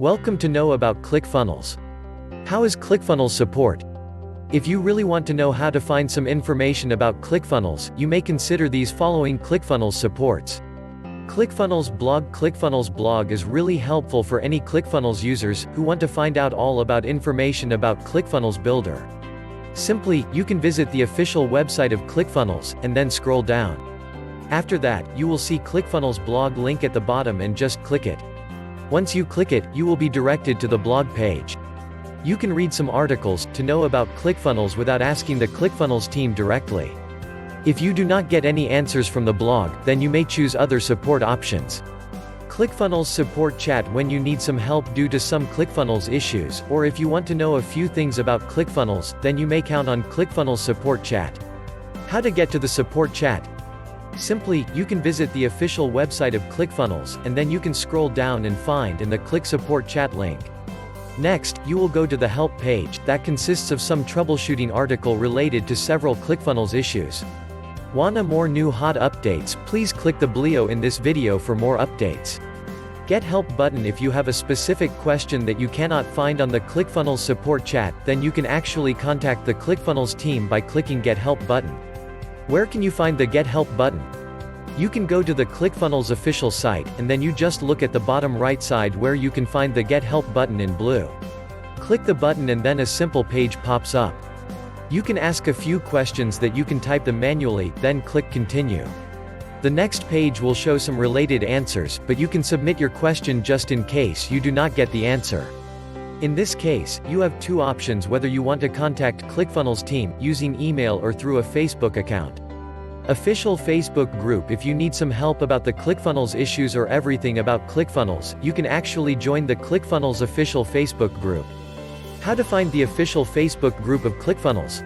Welcome to know about ClickFunnels. How is ClickFunnels Support? If you really want to know how to find some information about ClickFunnels, you may consider these following ClickFunnels supports. ClickFunnels Blog. ClickFunnels Blog is really helpful for any ClickFunnels users who want to find out all about information about ClickFunnels Builder. Simply, you can visit the official website of ClickFunnels, and then scroll down. After that, you will see ClickFunnels Blog link at the bottom and just click it. Once you click it, you will be directed to the blog page. You can read some articles to know about ClickFunnels without asking the ClickFunnels team directly. If you do not get any answers from the blog, then you may choose other support options. ClickFunnels Support Chat. When you need some help due to some ClickFunnels issues, or if you want to know a few things about ClickFunnels, then you may count on ClickFunnels Support Chat. How to get to the support chat? Simply, you can visit the official website of ClickFunnels, and then you can scroll down and find in the Click Support Chat link. Next, you will go to the Help page, that consists of some troubleshooting article related to several ClickFunnels issues. Wanna more new hot updates? Please click the bleow in this video for more updates. Get Help button. If you have a specific question that you cannot find on the ClickFunnels Support Chat, then you can actually contact the ClickFunnels team by clicking Get Help button. Where can you find the Get Help button? You can go to the ClickFunnels official site, and then you just look at the bottom right side where you can find the Get Help button in blue. Click the button and then a simple page pops up. You can ask a few questions that you can type them manually, then click Continue. The next page will show some related answers, but you can submit your question just in case you do not get the answer. In this case, you have two options whether you want to contact ClickFunnels team using email or through a Facebook account. Official Facebook group. If you need some help about the ClickFunnels issues or everything about ClickFunnels, you can actually join the ClickFunnels official Facebook group. How to find the official Facebook group of ClickFunnels?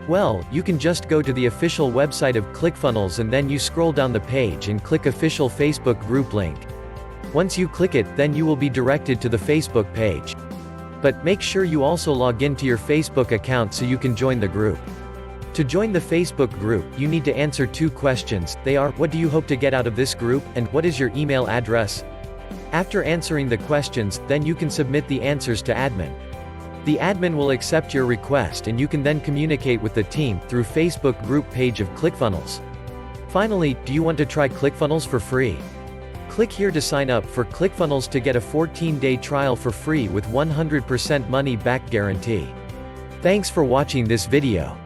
Well, you can just go to the official website of ClickFunnels and then you scroll down the page and click official Facebook group link. Once you click it, then you will be directed to the Facebook page. But make sure you also log into your Facebook account so you can join the group. To join the Facebook group, you need to answer two questions. They are, what do you hope to get out of this group, and what is your email address? After answering the questions, then you can submit the answers to admin. The admin will accept your request and you can then communicate with the team through Facebook group page of ClickFunnels. Finally, do you want to try ClickFunnels for free? Click here to sign up for ClickFunnels to get a 14-day trial for free with 100% money-back guarantee. Thanks for watching this video.